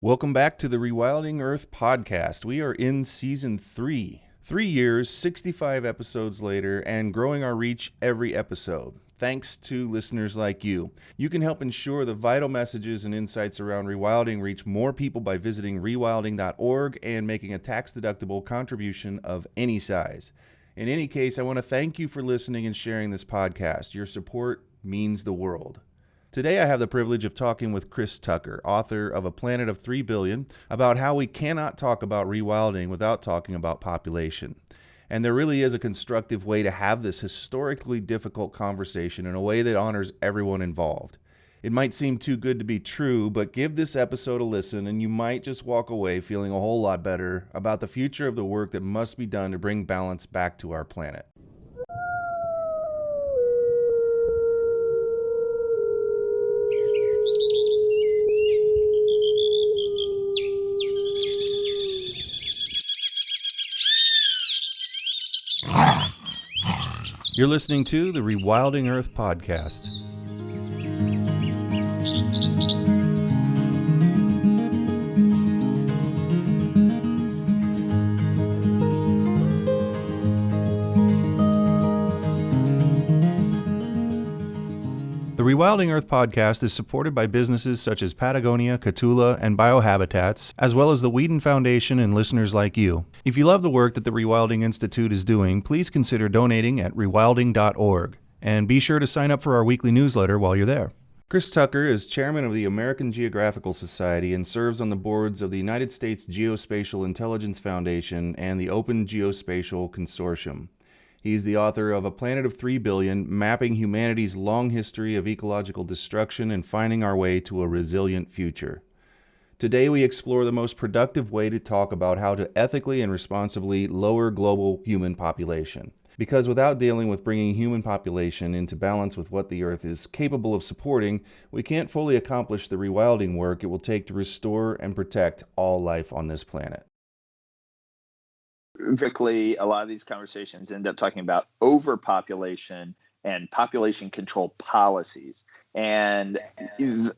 Welcome back to the Rewilding Earth podcast. We are in season 3. 3 years, 65 episodes later, and growing our reach every episode. Thanks to listeners like you. You can help ensure the vital messages and insights around rewilding reach more people by visiting rewilding.org and making a tax-deductible contribution of any size. In any case, I want to thank you for listening and sharing this podcast. Your support means the world. Today I have the privilege of talking with Chris Tucker, author of A Planet of 3 Billion, about how we cannot talk about rewilding without talking about population. And there really is a constructive way to have this historically difficult conversation in a way that honors everyone involved. It might seem too good to be true, but give this episode a listen and you might just walk away feeling a whole lot better about the future of the work that must be done to bring balance back to our planet. You're listening to the Rewilding Earth podcast. The Rewilding Earth podcast is supported by businesses such as Patagonia, Catula, and Biohabitats, as well as the Whedon Foundation and listeners like you. If you love the work that the Rewilding Institute is doing, please consider donating at rewilding.org. And be sure to sign up for our weekly newsletter while you're there. Chris Tucker is chairman of the American Geographical Society and serves on the boards of the United States Geospatial Intelligence Foundation and the Open Geospatial Consortium. He's the author of A Planet of 3 Billion, Mapping Humanity's Long History of Ecological Destruction and Finding Our Way to a Resilient Future. Today we explore the most productive way to talk about how to ethically and responsibly lower global human population. Because without dealing with bringing human population into balance with what the Earth is capable of supporting, we can't fully accomplish the rewilding work it will take to restore and protect all life on this planet. Typically, a lot of these conversations end up talking about overpopulation and population control policies. And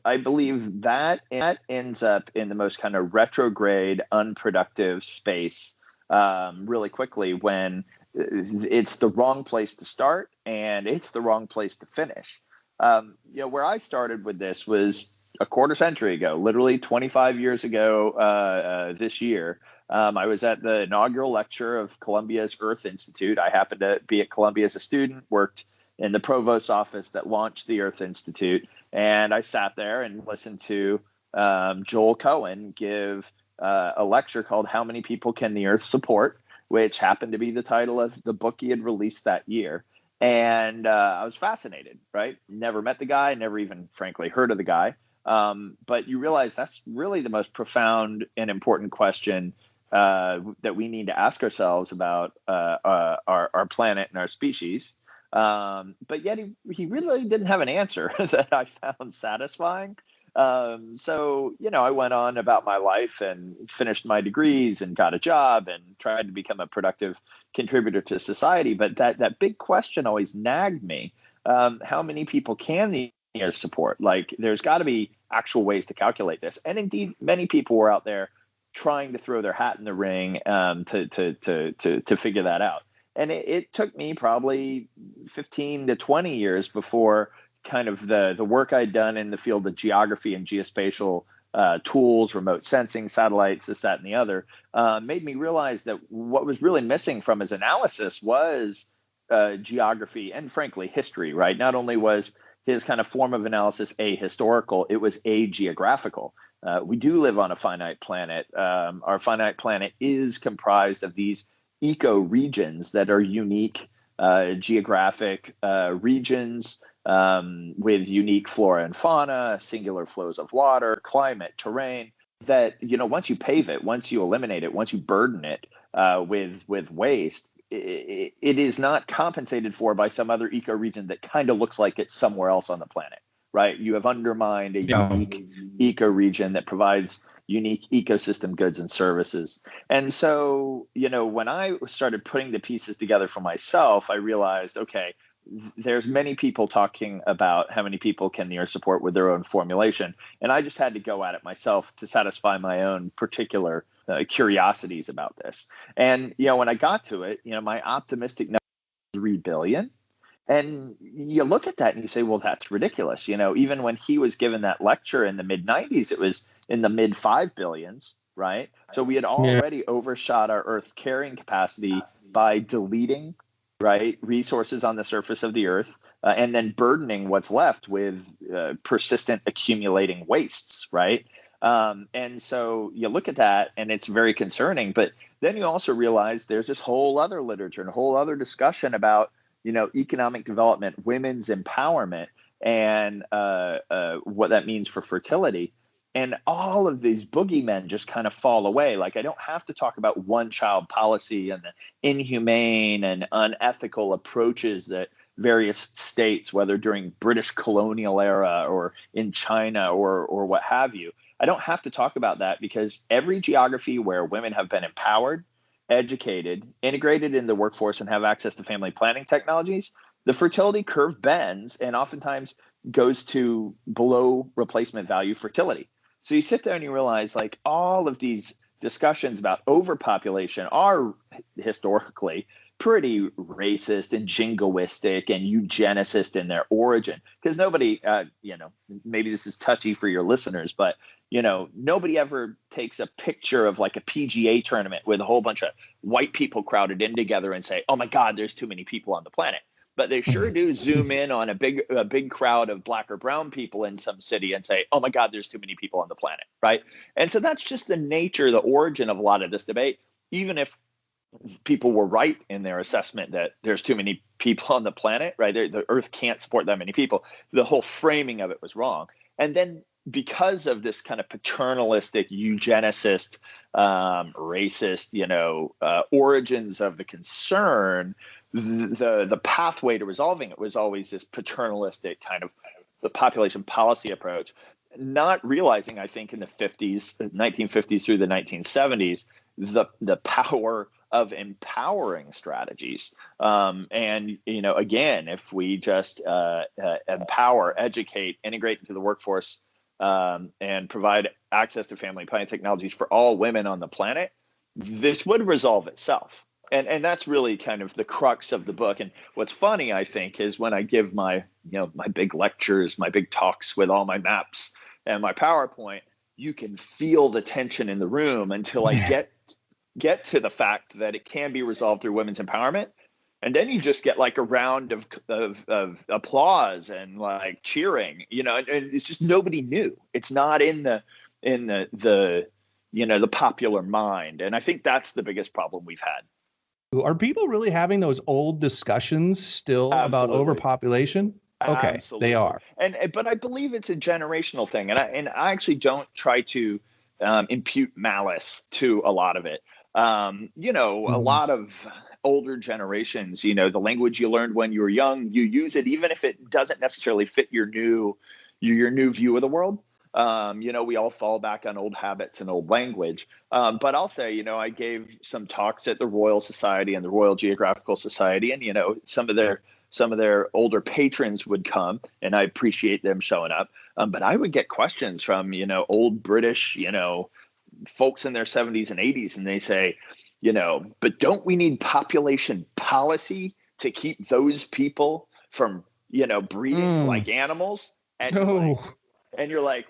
I believe that ends up in the most kind of retrograde, unproductive space really quickly when it's the wrong place to start and it's the wrong place to finish. Where I started with this was a quarter century ago, literally 25 years ago this year. I was at the inaugural lecture of Columbia's Earth Institute. I happened to be at Columbia as a student, worked in the provost's office that launched the Earth Institute. And I sat there and listened to Joel Cohen give a lecture called How Many People Can the Earth Support?, which happened to be the title of the book he had released that year. And I was fascinated, right? Never met the guy, never even, frankly, heard of the guy. But you realize that's really the most profound and important question that we need to ask ourselves about our planet and our species. But yet he really didn't have an answer that I found satisfying. So I went on about my life and finished my degrees and got a job and tried to become a productive contributor to society. But that big question always nagged me. How many people can the Earth support? Like, there's got to be actual ways to calculate this. And indeed, many people were out there trying to throw their hat in the ring to figure that out. And it took me probably 15 to 20 years before kind of the work I'd done in the field of geography and geospatial tools, remote sensing, satellites, this, that, and the other, made me realize that what was really missing from his analysis was geography and, frankly, history, right? Not only was his kind of form of analysis ahistorical, it was ageographical. We do live on a finite planet. Our finite planet is comprised of these ecoregions that are unique geographic regions with unique flora and fauna, singular flows of water, climate, terrain, that, once you pave it, once you eliminate it, once you burden it with waste, it is not compensated for by some other ecoregion that kind of looks like it's somewhere else on the planet, right? You have undermined a unique ecoregion that provides unique ecosystem goods and services. And so, when I started putting the pieces together for myself, I realized, okay, there's many people talking about how many people can the Earth support with their own formulation, and I just had to go at it myself to satisfy my own particular curiosities about this. And when I got to it, my optimistic number was 3 billion. And you look at that and you say, well, that's ridiculous. Even when he was given that lecture in the mid 90s, it was in the mid 5 billions, right? So we had already overshot our Earth carrying capacity by deleting, right, resources on the surface of the Earth, and then burdening what's left with persistent accumulating wastes, right? And so you look at that and it's very concerning. But then you also realize there's this whole other literature and a whole other discussion about, economic development, women's empowerment, and what that means for fertility. And all of these boogeymen just kind of fall away. Like, I don't have to talk about one-child policy and the inhumane and unethical approaches that various states, whether during British colonial era or in China or what have you. I don't have to talk about that, because every geography where women have been empowered, educated, integrated in the workforce, and have access to family planning technologies, the fertility curve bends and oftentimes goes to below replacement value fertility. So you sit there and you realize, like, all of these discussions about overpopulation are historically pretty racist and jingoistic and eugenicist in their origin, because nobody, maybe this is touchy for your listeners, but nobody ever takes a picture of like a PGA tournament with a whole bunch of white people crowded in together and say, oh my God, there's too many people on the planet. But they sure do zoom in on a big crowd of black or brown people in some city and say, oh my God, there's too many people on the planet, right? And so that's just the nature, the origin of a lot of this debate. Even if people were right in their assessment that there's too many people on the planet, right? The Earth can't support that many people. The whole framing of it was wrong. And then because of this kind of paternalistic, eugenicist, racist, origins of the concern, the pathway to resolving it was always this paternalistic kind of the population policy approach, not realizing, I think, in the 1950s through the 1970s, the power of empowering strategies. And, again, if we just empower, educate, integrate into the workforce, and provide access to family planning technologies for all women on the planet, this would resolve itself. And that's really kind of the crux of the book. And what's funny, I think, is when I give my big lectures, my big talks with all my maps and my PowerPoint, you can feel the tension in the room until I get to the fact that it can be resolved through women's empowerment. And then you just get like a round of applause and like cheering, and it's just nobody knew. It's not in the popular mind. And I think that's the biggest problem we've had. Are people really having those old discussions still about overpopulation? Okay, absolutely. They are. But I believe it's a generational thing. And I actually don't try to impute malice to a lot of it. A lot of older generations, the language you learned when you were young, you use it even if it doesn't necessarily fit your new view of the world. We all fall back on old habits and old language. But I'll say, I gave some talks at the Royal Society and the Royal Geographical Society, and, some of their older patrons would come, and I appreciate them showing up. But I would get questions from, old British, folks in their 70s and 80s, and they say, but don't we need population policy to keep those people from, breeding like animals? And you're like,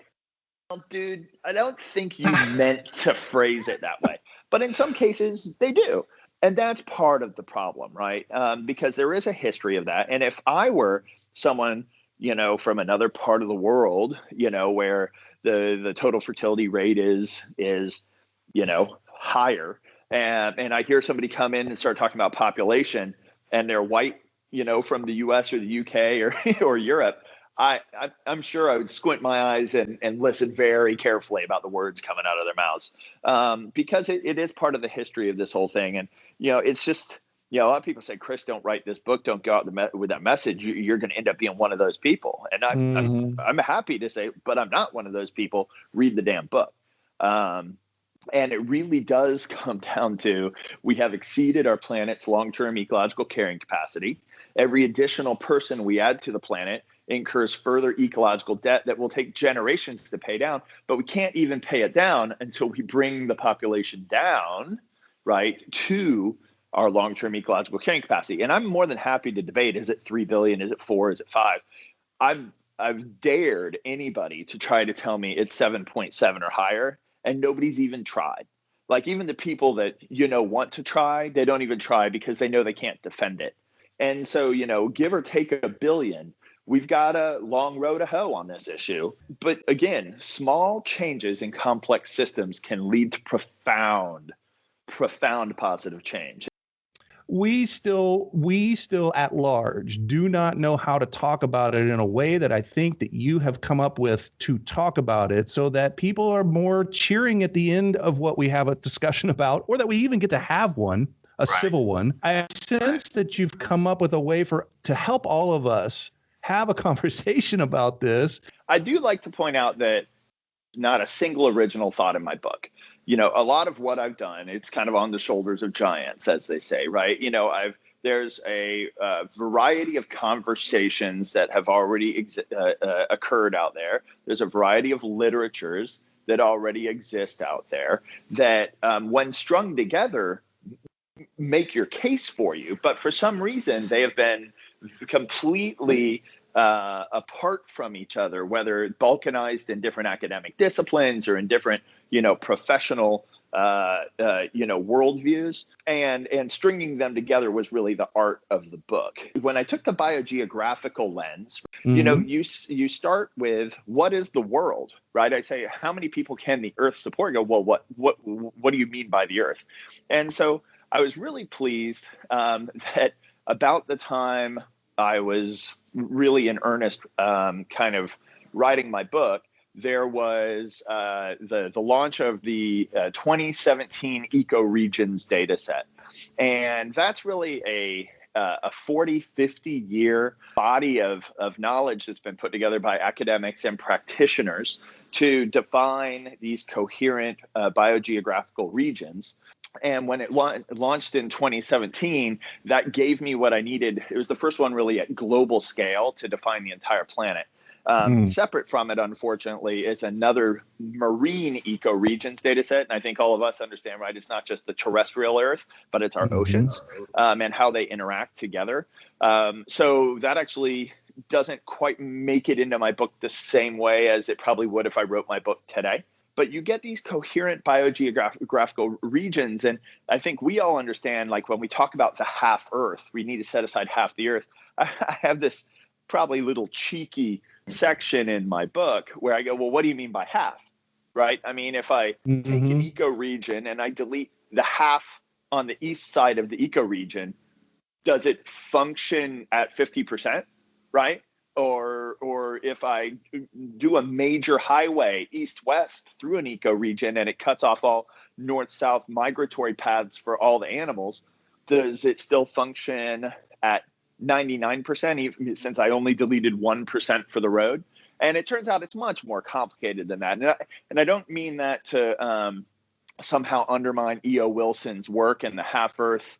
well, dude, I don't think you meant to phrase it that way. But in some cases, they do. And that's part of the problem, right? Because there is a history of that. And if I were someone, from another part of the world, where the total fertility rate is higher, and I hear somebody come in and start talking about population, and they're white, from the US or the UK or Europe, I'm sure I would squint my eyes and listen very carefully about the words coming out of their mouths, because it is part of the history of this whole thing. And, it's just, a lot of people say, Chris, don't write this book. Don't go out with that message. You're going to end up being one of those people. And I'm happy to say, but I'm not one of those people. Read the damn book. And it really does come down to, we have exceeded our planet's long-term ecological carrying capacity. Every additional person we add to the planet incurs further ecological debt that will take generations to pay down, but we can't even pay it down until we bring the population down, right, to our long-term ecological carrying capacity. And I'm more than happy to debate, is it 3 billion, is it 4, is it 5? I've dared anybody to try to tell me it's 7.7 or higher, and nobody's even tried. Like, even the people that, want to try, they don't even try because they know they can't defend it. And so, give or take a billion, we've got a long road to hoe on this issue. But again, small changes in complex systems can lead to profound positive change. We still at large do not know how to talk about it in a way that I think that you have come up with to talk about it, so that people are more cheering at the end of what we have a discussion about, or that we even get to have one, a civil one. I sense that you've come up with a way to help all of us have a conversation about this. I do like to point out that not a single original thought in my book. A lot of what I've done, it's kind of on the shoulders of giants, as they say, right? There's a variety of conversations that have already occurred out there. There's a variety of literatures that already exist out there that, when strung together, make your case for you. But for some reason, they have been completely apart from each other, whether balkanized in different academic disciplines or in different, professional, worldviews, and stringing them together was really the art of the book. When I took the biogeographical lens, you start with, what is the world, right? I say, how many people can the Earth support? You go, well, what do you mean by the Earth? And so I was really pleased that about the time I was really in earnest kind of writing my book, there was the launch of the 2017 ecoregions data set. And that's really a 40, 50 year body of knowledge that's been put together by academics and practitioners to define these coherent biogeographical regions. And when it launched in 2017, that gave me what I needed. It was the first one really at global scale to define the entire planet. Separate from it, unfortunately, is another marine ecoregions data set. And I think all of us understand, right? It's not just the terrestrial Earth, but it's our oceans and how they interact together. So that actually doesn't quite make it into my book the same way as it probably would if I wrote my book today. But you get these coherent biogeographical regions. And I think we all understand, like, when we talk about the half Earth, we need to set aside half the Earth. I have this probably little cheeky section in my book where I go, well, what do you mean by half? Right? I mean, if I take an ecoregion and I delete the half on the east side of the ecoregion, does it function at 50%? Right? Or if I do a major highway east-west through an ecoregion and it cuts off all north-south migratory paths for all the animals, does it still function at 99%, even since I only deleted 1% for the road? And it turns out it's much more complicated than that. And I don't mean that to somehow undermine E.O. Wilson's work and the half-Earth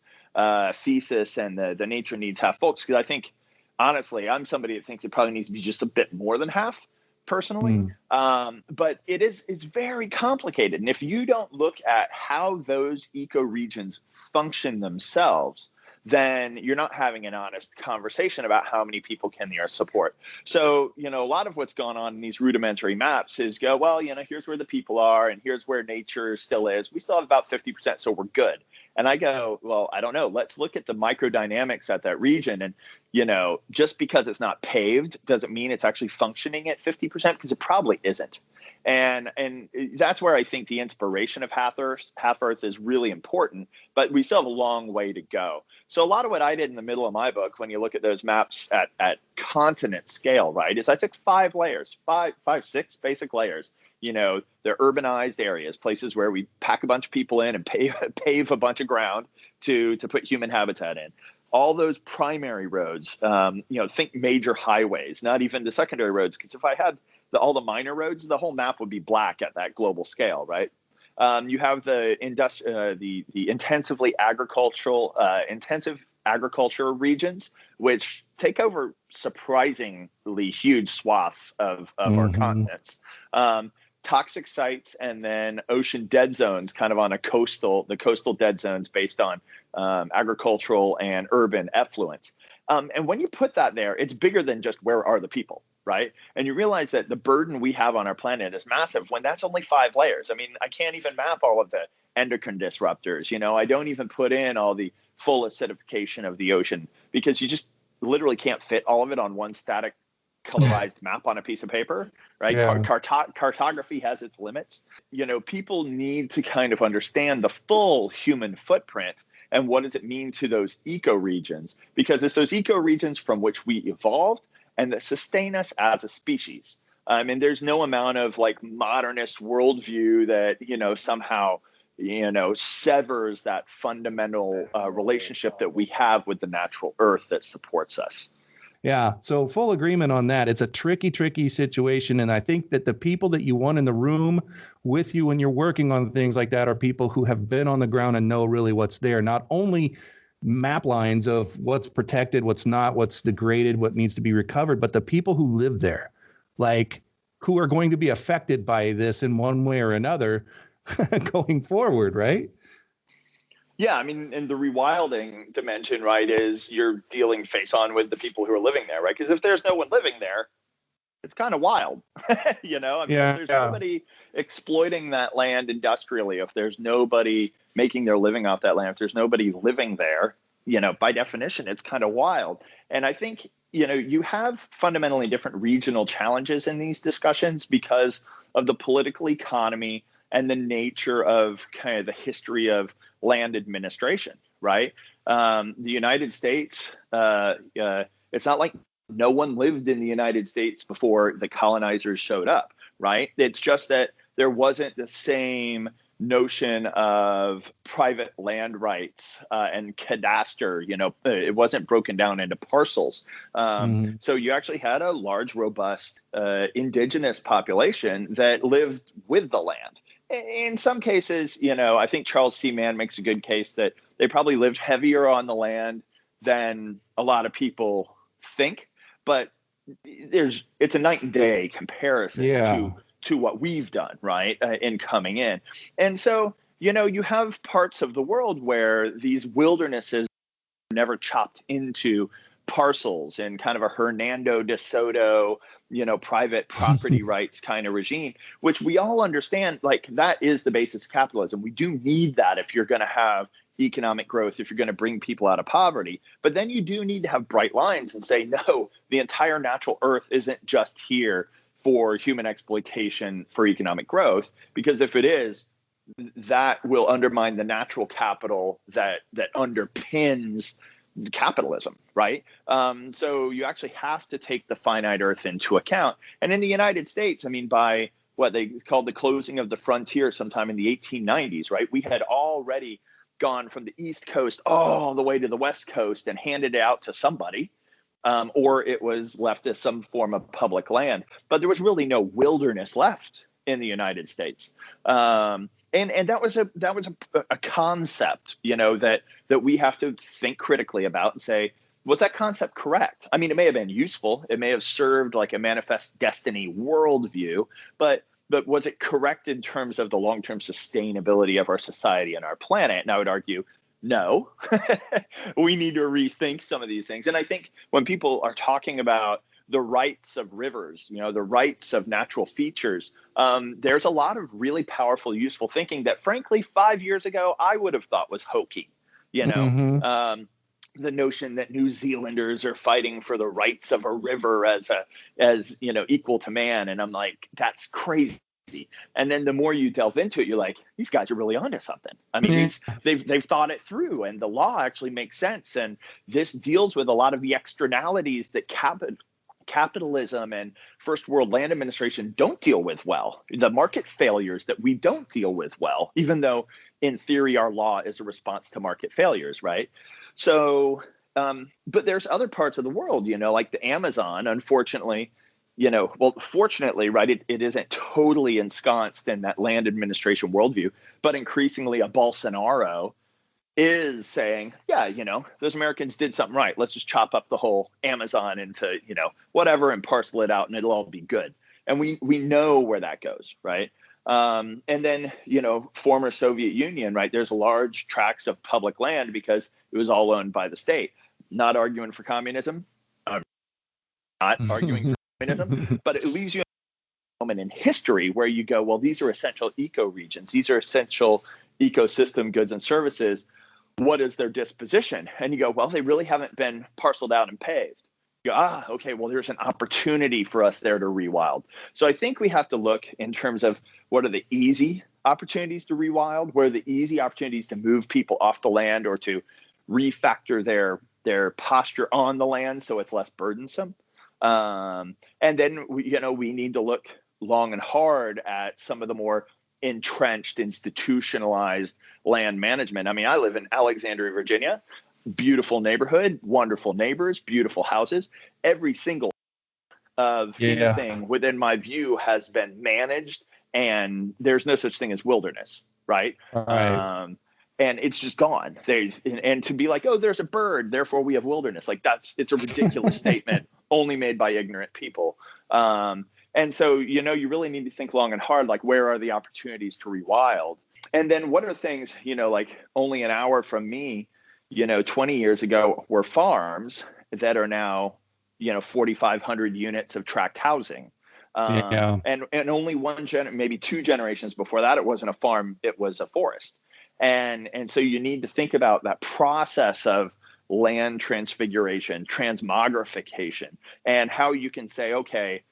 thesis and the nature needs half folks, because I think, honestly, I'm somebody that thinks it probably needs to be just a bit more than half, personally. But it's very complicated. And if you don't look at how those ecoregions function themselves, then you're not having an honest conversation about how many people can the Earth support. So, a lot of what's gone on in these rudimentary maps is go, well, here's where the people are and here's where nature still is. We still have about 50%, so we're good. And I go, well, I don't know. Let's look at the microdynamics at that region. And, just because it's not paved doesn't mean it's actually functioning at 50%, because it probably isn't. And that's where I think the inspiration of Half Earth is really important, but we still have a long way to go. So a lot of what I did in the middle of my book, when you look at those maps at continent scale, right, is I took 5 layers, 6 basic layers. They're urbanized areas, places where we pack a bunch of people in and pave a bunch of ground to put human habitat in. All those primary roads, think major highways, not even the secondary roads, because if I had all the minor roads, the whole map would be black at that global scale, right? You have the intensive agriculture regions, which take over surprisingly huge swaths of our continents. Toxic sites, and then ocean dead zones, kind of on the coastal dead zones based on agricultural and urban effluence. And when you put that there, it's bigger than just where are the people, right? And you realize that the burden we have on our planet is massive when that's only 5 layers. I mean, I can't even map all of the endocrine disruptors. I don't even put in all the full acidification of the ocean, because you just literally can't fit all of it on one static colorized map on a piece of paper, right? Yeah. Cartography has its limits. People need to kind of understand the full human footprint and what does it mean to those ecoregions, because it's those ecoregions from which we evolved and that sustain us as a species. And there's no amount of like modernist worldview that, somehow, severs that fundamental relationship that we have with the natural earth that supports us. Yeah, so full agreement on that. It's a tricky situation. And I think that the people that you want in the room with you when you're working on things like that are people who have been on the ground and know really what's there. Not only map lines of what's protected, what's not, what's degraded, what needs to be recovered, but the people who live there, like who are going to be affected by this in one way or another going forward, right? Yeah, I mean, in the rewilding dimension, right, is you're dealing face on with the people who are living there, right? Because if there's no one living there, it's kind of wild, If there's nobody exploiting that land industrially, if there's nobody making their living off that land, if there's nobody living there, by definition, it's kind of wild. And I think, you have fundamentally different regional challenges in these discussions because of the political economy and the nature of kind of the history of land administration, right? The United States, it's not like no one lived in the United States before the colonizers showed up, right? It's just that there wasn't the same notion of private land rights and cadastre, it wasn't broken down into parcels. So you actually had a large, robust indigenous population that lived with the land. In some cases, I think Charles C. Mann makes a good case that they probably lived heavier on the land than a lot of people think, but it's a night and day comparison to what we've done, right, in coming in. And so, you have parts of the world where these wildernesses are never chopped into parcels in kind of a Hernando de Soto, private property rights kind of regime, which we all understand, like that is the basis of capitalism. We do need that if you're going to have economic growth, if you're going to bring people out of poverty. But then you do need to have bright lines and say, no, the entire natural earth isn't just here for human exploitation for economic growth, because if it is, that will undermine the natural capital that underpins capitalism, right? So you actually have to take the finite earth into account. And in the United States, I mean, by what they called the closing of the frontier sometime in the 1890s, right? We had already gone from the East Coast all the way to the West Coast and handed it out to somebody, or it was left as some form of public land. But there was really no wilderness left in the United States. And that was a concept, that we have to think critically about and say, was that concept correct? I mean, it may have been useful. It may have served like a manifest destiny worldview, but was it correct in terms of the long-term sustainability of our society and our planet? And I would argue, no. We need to rethink some of these things. And I think when people are talking about the rights of rivers, the rights of natural features, there's a lot of really powerful, useful thinking that, frankly, 5 years ago, I would have thought was hokey. The notion that New Zealanders are fighting for the rights of a river as equal to man. And I'm like, that's crazy. And then the more you delve into it, you're like, these guys are really onto something. I mean, they've thought it through, and the law actually makes sense. And this deals with a lot of the externalities that capitalism and first world land administration don't deal with well, the market failures that we don't deal with well, even though in theory our law is a response to market failures, right? So but there's other parts of the world, like the Amazon, unfortunately, well, fortunately, right, it isn't totally ensconced in that land administration worldview, but increasingly a Bolsonaro is saying, yeah, those Americans did something right. Let's just chop up the whole Amazon into, whatever and parcel it out and it'll all be good. And we know where that goes, right? And then, former Soviet Union, right? There's large tracts of public land because it was all owned by the state. Not arguing for communism, not arguing for communism, but it leaves you a moment in history where you go, well, these are essential ecoregions. These are essential ecosystem goods and services. What is their disposition? And you go, well, they really haven't been parceled out and paved. You go, okay, well, there's an opportunity for us there to rewild. So I think we have to look in terms of what are the easy opportunities to rewild, what are the easy opportunities to move people off the land or to refactor their posture on the land so it's less burdensome. And then, we need to look long and hard at some of the more entrenched, institutionalized land management. I mean, I live in Alexandria, Virginia, beautiful neighborhood, wonderful neighbors, beautiful houses. Every single of anything within my view has been managed, and there's no such thing as wilderness, right? And it's just gone. And to be like, oh, there's a bird, therefore we have wilderness. Like it's a ridiculous statement only made by ignorant people. And so, you really need to think long and hard, like where are the opportunities to rewild? And then what are things, like only an hour from me, 20 years ago were farms that are now, 4,500 units of tract housing. And only maybe two generations before that, it wasn't a farm, it was a forest. And so you need to think about that process of land transfiguration, transmogrification, and how you can say, okay,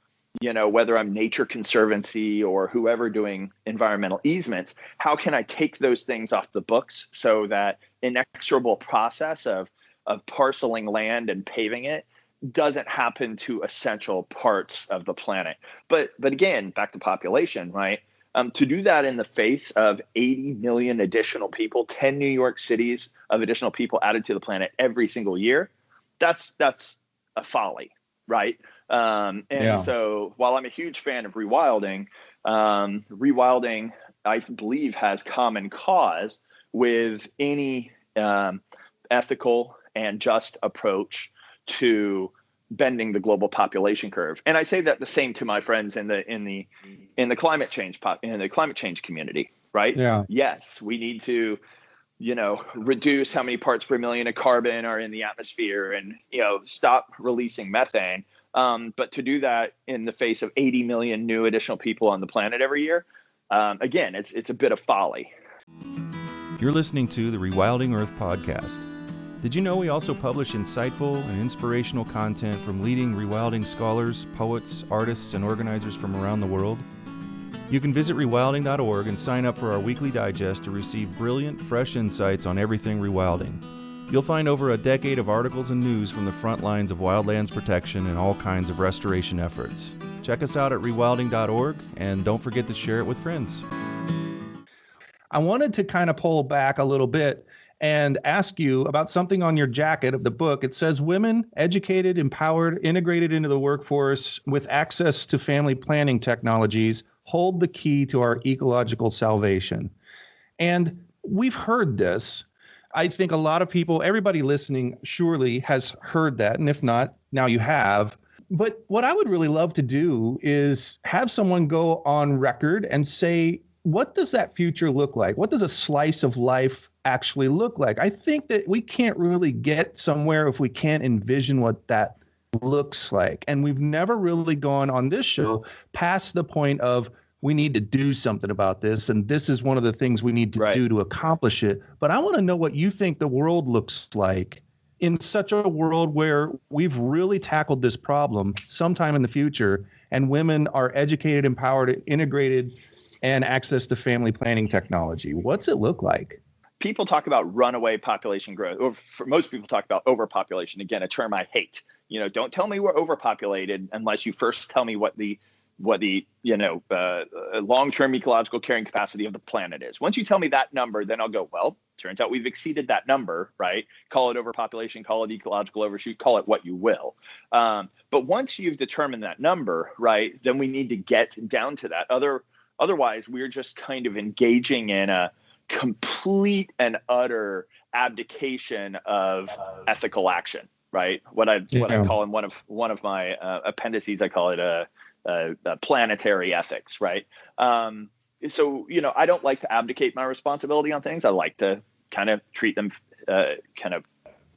whether I'm Nature Conservancy or whoever doing environmental easements, how can I take those things off the books so that inexorable process of parceling land and paving it doesn't happen to essential parts of the planet. But again, back to population, right? To do that in the face of 80 million additional people, 10 New York cities of additional people added to the planet every single year, that's a folly, right? So while I'm a huge fan of rewilding, rewilding, I believe, has common cause with any ethical and just approach to bending the global population curve. And I say that the same to my friends in the climate change community, right? Yeah. Yes, we need to, reduce how many parts per million of carbon are in the atmosphere and, stop releasing methane. But to do that in the face of 80 million new additional people on the planet every year, again, it's a bit of folly. You're listening to the Rewilding Earth podcast. Did you know we also publish insightful and inspirational content from leading rewilding scholars, poets, artists, and organizers from around the world? You can visit rewilding.org and sign up for our weekly digest to receive brilliant, fresh insights on everything rewilding. You'll find over a decade of articles and news from the front lines of wildlands protection and all kinds of restoration efforts. Check us out at rewilding.org, and don't forget to share it with friends. I wanted to kind of pull back a little bit and ask you about something on your jacket of the book. It says women, educated, empowered, integrated into the workforce with access to family planning technologies hold the key to our ecological salvation. And we've heard this. I think a lot of people, everybody listening surely has heard that. And if not, now you have. But what I would really love to do is have someone go on record and say, what does that future look like? What does a slice of life actually look like? I think that we can't really get somewhere if we can't envision what that looks like. And we've never really gone on this show past the point of we need to do something about this, and this is one of the things we need to do to accomplish it. But I want to know what you think the world looks like in such a world where we've really tackled this problem sometime in the future, and women are educated, empowered, integrated, and access to family planning technology. What's it look like? People talk about runaway population growth, or for most people talk about overpopulation. Again, a term I hate. Don't tell me we're overpopulated unless you first tell me what the long-term ecological carrying capacity of the planet is. Once you tell me that number, then I'll go, well, Turns out we've exceeded that number, right? Call it overpopulation, call it ecological overshoot, call it what you will. But once you've determined that number, right, then we need to get down to that. Otherwise, we're just kind of engaging in a complete and utter abdication of ethical action, right? What I call in one of my appendices, I call it a planetary ethics, right? So, I don't like to abdicate my responsibility on things. I like to kind of treat them kind of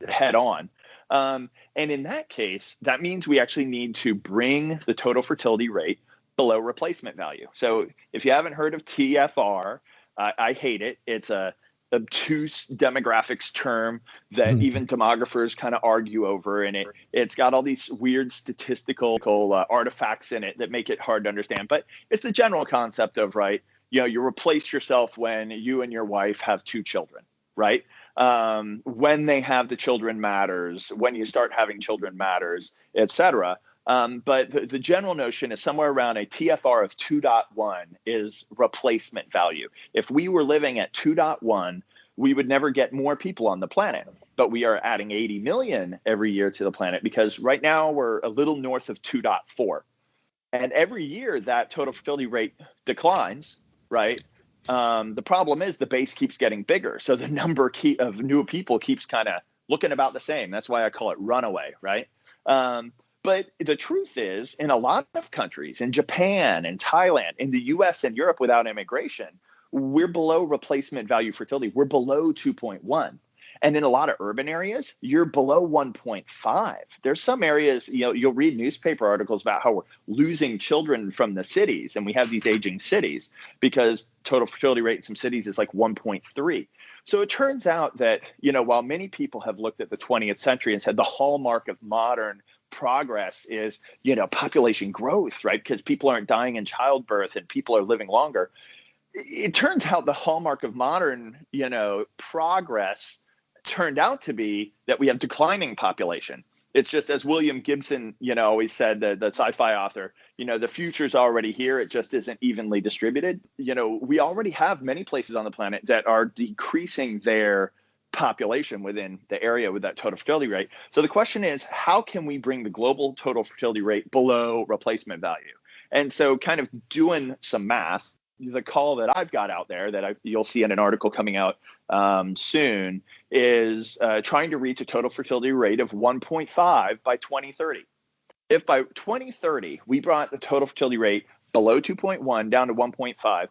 head on. And in that case, that means we actually need to bring the total fertility rate below replacement value. So if you haven't heard of TFR, I hate it. It's a obtuse demographics term that even demographers kind of argue over, and it's got all these weird statistical artifacts in it that make it hard to understand. But it's the general concept of, right, you replace yourself when you and your wife have 2 children, right? When they have the children matters, when you start having children matters, et cetera. But the general notion is somewhere around a TFR of 2.1 is replacement value. If we were living at 2.1, we would never get more people on the planet. But we are adding 80 million every year to the planet, because right now we're a little north of 2.4. And every year that total fertility rate declines, right? The problem is the base keeps getting bigger. So the number of new people keeps kind of looking about the same. That's why I call it runaway, right? But the truth is, in a lot of countries, in Japan and Thailand, in the US and Europe without immigration, we're below replacement value fertility. We're below 2.1. And in a lot of urban areas, you're below 1.5. There's some areas, you'll read newspaper articles about how we're losing children from the cities, and we have these aging cities because total fertility rate in some cities is like 1.3. So it turns out that, while many people have looked at the 20th century and said the hallmark of modern progress is, population growth, right? Because people aren't dying in childbirth and people are living longer. It turns out the hallmark of modern, progress turned out to be that we have declining population. It's just, as William Gibson, always said, the sci-fi author, the future's already here. It just isn't evenly distributed. We already have many places on the planet that are decreasing their population within the area with that total fertility rate. So the question is, how can we bring the global total fertility rate below replacement value? And so kind of doing some math, the call that I've got out there that you'll see in an article coming out soon is trying to reach a total fertility rate of 1.5 by 2030. If by 2030 we brought the total fertility rate below 2.1 down to 1.5,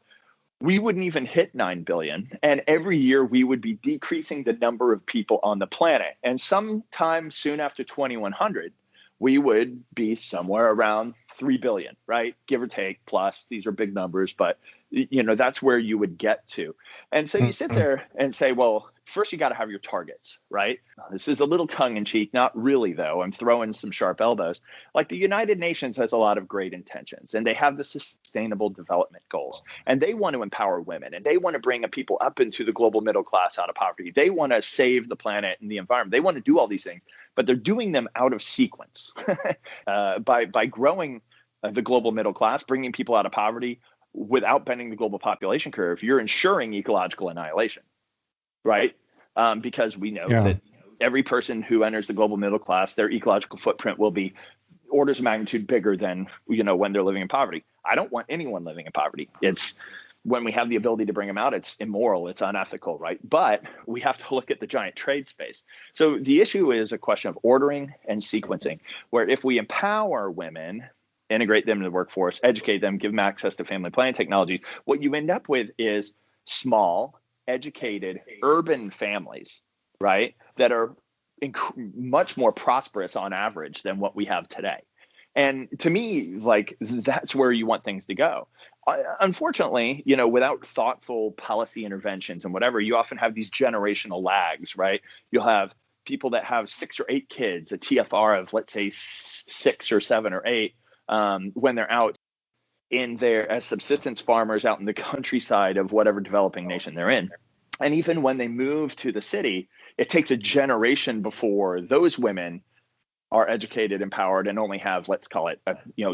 we wouldn't even hit 9 billion. And every year we would be decreasing the number of people on the planet. And sometime soon after 2100, we would be somewhere around 3 billion, right? Give or take, plus. These are big numbers, but that's where you would get to. And so you sit there and say, well, first you got to have your targets, right? This is a little tongue in cheek, not really though. I'm throwing some sharp elbows. Like the United Nations has a lot of great intentions, and they have the sustainable development goals, and they want to empower women, and they want to bring people up into the global middle class out of poverty. They want to save the planet and the environment. They want to do all these things, but they're doing them out of sequence by growing the global middle class, bringing people out of poverty without bending the global population curve. You're ensuring ecological annihilation, right? Because we know that every person who enters the global middle class, their ecological footprint will be orders of magnitude bigger than, when they're living in poverty. I don't want anyone living in poverty. It's when we have the ability to bring them out, it's immoral, it's unethical, right? But we have to look at the giant trade space. So the issue is a question of ordering and sequencing, where if we empower women, integrate them into the workforce, educate them, give them access to family planning technologies, what you end up with is small, educated, urban families, right, that are much more prosperous on average than what we have today. And to me, like, that's where you want things to go. Unfortunately, without thoughtful policy interventions and whatever, you often have these generational lags, right? You'll have people that have 6 or 8 kids, a TFR of, let's say, 6 or 7 or 8, when they're out in there as subsistence farmers out in the countryside of whatever developing nation they're in. And even when they move to the city, it takes a generation before those women are educated, empowered, and only have, let's call it,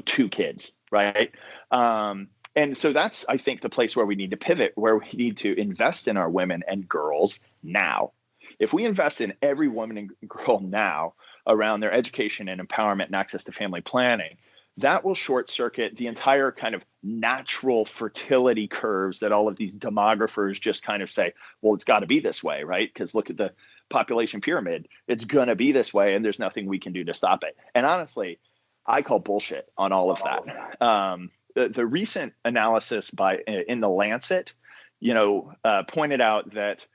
2 kids, right? And And so that's, I think, the place where we need to pivot, where we need to invest in our women and girls now. If we invest in every woman and girl now around their education and empowerment and access to family planning, that will short circuit the entire kind of natural fertility curves that all of these demographers just kind of say, well, it's got to be this way, right? Because look at the population pyramid. It's going to be this way, and there's nothing we can do to stop it. And honestly, I call bullshit on all of that. The recent analysis in the Lancet, pointed out that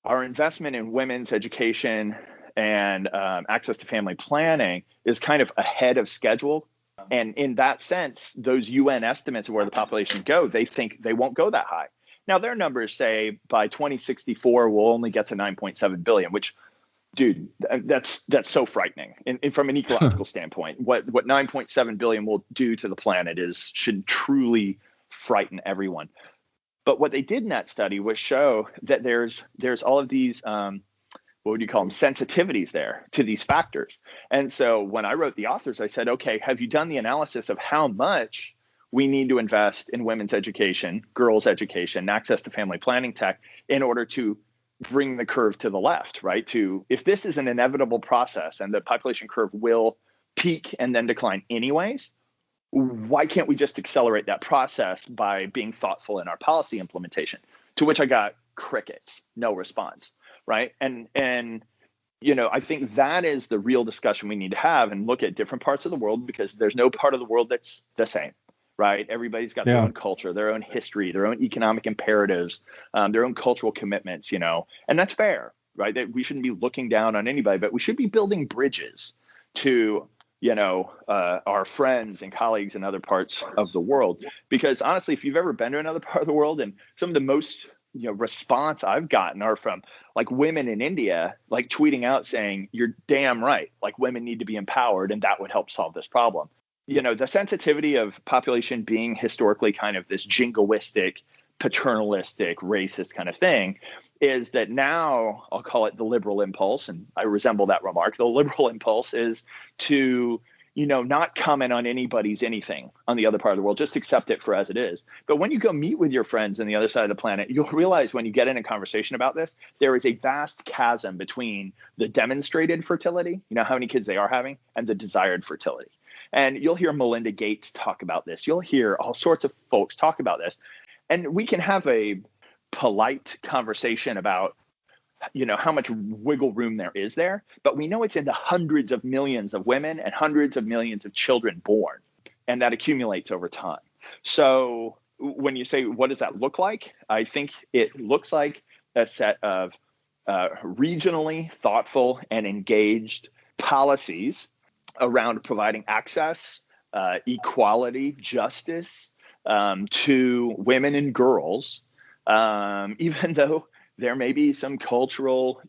our investment in women's education and access to family planning is kind of ahead of schedule. And in that sense, those UN estimates of where the population go, they think they won't go that high. Now, their numbers say by 2064, we'll only get to 9.7 billion, which, dude, that's so frightening. And from an ecological standpoint, what 9.7 billion will do to the planet should truly frighten everyone. But what they did in that study was show that there's all of these what would you call them, sensitivities there to these factors. And so when I wrote the authors, I said, okay, have you done the analysis of how much we need to invest in women's education, girls' education, access to family planning tech in order to bring the curve to the left, right? If this is an inevitable process and the population curve will peak and then decline anyways, why can't we just accelerate that process by being thoughtful in our policy implementation? To which I got crickets, no response. Right. And I think that is the real discussion we need to have and look at different parts of the world, because there's no part of the world that's the same. Right. Everybody's got their own culture, their own history, their own economic imperatives, their own cultural commitments, and that's fair. Right. That we shouldn't be looking down on anybody, but we should be building bridges to, our friends and colleagues in other parts of the world. Because honestly, if you've ever been to another part of the world, and some of the most response I've gotten are from like women in India, like tweeting out saying, you're damn right, like women need to be empowered and that would help solve this problem. The sensitivity of population being historically kind of this jingoistic, paternalistic, racist kind of thing is that now I'll call it the liberal impulse. And I resemble that remark. The liberal impulse is to not comment on anybody's anything on the other part of the world, just accept it for as it is. But when you go meet with your friends on the other side of the planet, you'll realize when you get in a conversation about this, there is a vast chasm between the demonstrated fertility, how many kids they are having, and the desired fertility. And you'll hear Melinda Gates talk about this. You'll hear all sorts of folks talk about this. And we can have a polite conversation about how much wiggle room there is there, but we know it's in the hundreds of millions of women and hundreds of millions of children born, and that accumulates over time. So when you say, what does that look like? I think it looks like a set of regionally thoughtful and engaged policies around providing access, equality, justice to women and girls, even though there may be some cultural,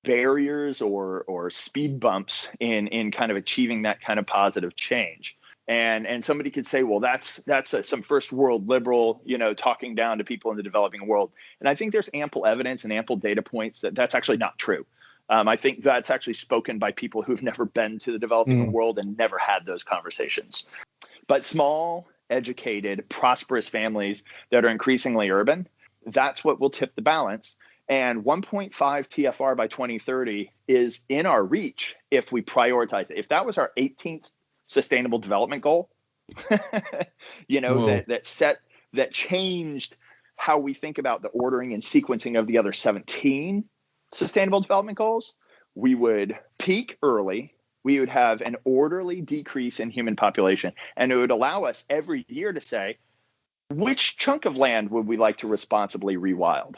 barriers or speed bumps in kind of achieving that kind of positive change. And somebody could say, well, that's some first world liberal, talking down to people in the developing world. And I think there's ample evidence and ample data points that that's actually not true. I think that's actually spoken by people who've never been to the developing world and never had those conversations. But small, educated, prosperous families that are increasingly urban, that's what will tip the balance. And 1.5 TFR by 2030 is in our reach if we prioritize it. If that was our 18th sustainable development goal, that changed how we think about the ordering and sequencing of the other 17 sustainable development goals, we would peak early. We would have an orderly decrease in human population, and it would allow us every year to say, which chunk of land would we like to responsibly rewild?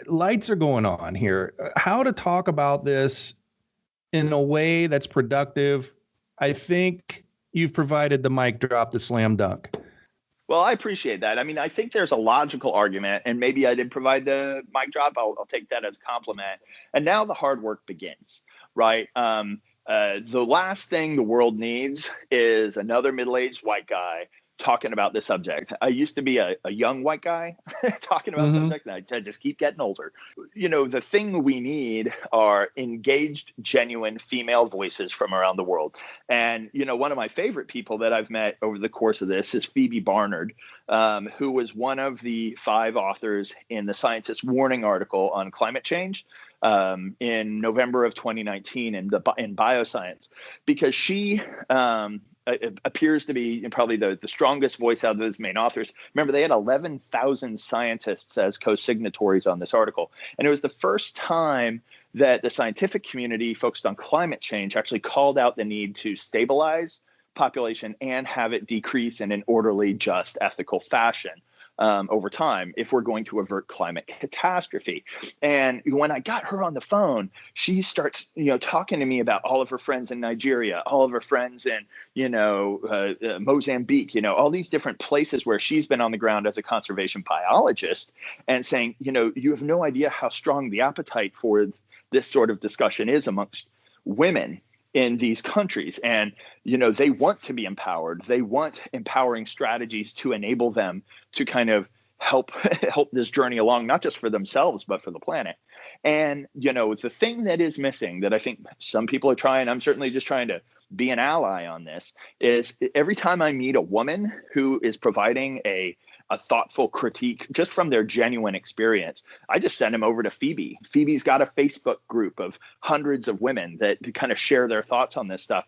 Lights are going on here. How to talk about this in a way that's productive. I think you've provided the mic drop, the slam dunk. Well, I appreciate that. I mean, I think there's a logical argument, and maybe I did provide the mic drop. I'll take that as a compliment. And now the hard work begins, right? The last thing the world needs is another middle-aged white guy talking about this subject. I used to be a young white guy talking about the subject, and I just keep getting older. The thing we need are engaged, genuine female voices from around the world. And, one of my favorite people that I've met over the course of this is Phoebe Barnard, who was one of the 5 authors in the Scientist Warning article on climate change in November of 2019 in Bioscience, because she appears to be probably the strongest voice out of those main authors. Remember, they had 11,000 scientists as co-signatories on this article. And it was the first time that the scientific community focused on climate change actually called out the need to stabilize population and have it decrease in an orderly, just, ethical fashion over time if we're going to avert climate catastrophe. And when I got her on the phone, she starts, talking to me about all of her friends in Nigeria, all of her friends in, Mozambique, all these different places where she's been on the ground as a conservation biologist, and saying, you have no idea how strong the appetite for this sort of discussion is amongst women in these countries. And, they want to be empowered. They want empowering strategies to enable them to kind of help this journey along, not just for themselves, but for the planet. And, the thing that is missing that I think some people are trying, I'm certainly just trying to be an ally on this, is every time I meet a woman who is providing a thoughtful critique just from their genuine experience, I just send them over to Phoebe. Phoebe's got a Facebook group of hundreds of women that kind of share their thoughts on this stuff.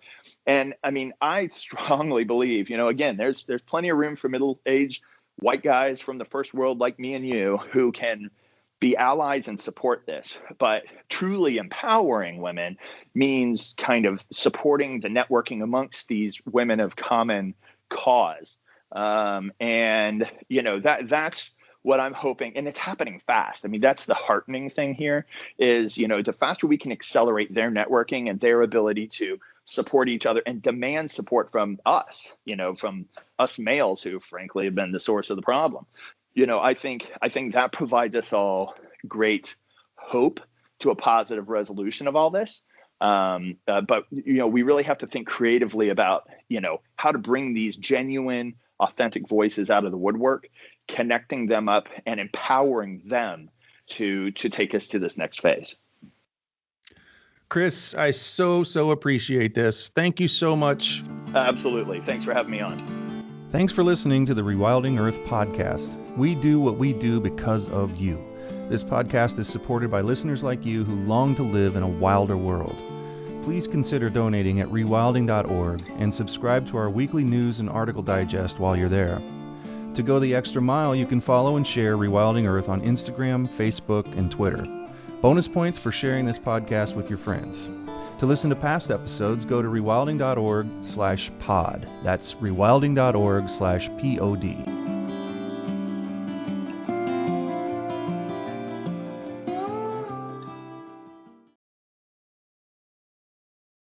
And I mean, I strongly believe, again, there's plenty of room for middle-aged white guys from the first world like me and you who can be allies and support this. But truly empowering women means kind of supporting the networking amongst these women of common cause. That's what I'm hoping, and it's happening fast. I mean, that's the heartening thing here is, the faster we can accelerate their networking and their ability to support each other and demand support from us, from us males who frankly have been the source of the problem. I think that provides us all great hope to a positive resolution of all this. But we really have to think creatively about, how to bring these genuine, authentic voices out of the woodwork, connecting them up and empowering them to take us to this next phase. Chris, I so appreciate this. Thank you so much. Absolutely. Thanks for having me on. Thanks for listening to the Rewilding Earth podcast. We do what we do because of you. This podcast is supported by listeners like you who long to live in a wilder world. Please consider donating at rewilding.org and subscribe to our weekly news and article digest while you're there. To go the extra mile, you can follow and share Rewilding Earth on Instagram, Facebook, and Twitter. Bonus points for sharing this podcast with your friends. To listen to past episodes, go to rewilding.org/pod. That's rewilding.org/pod.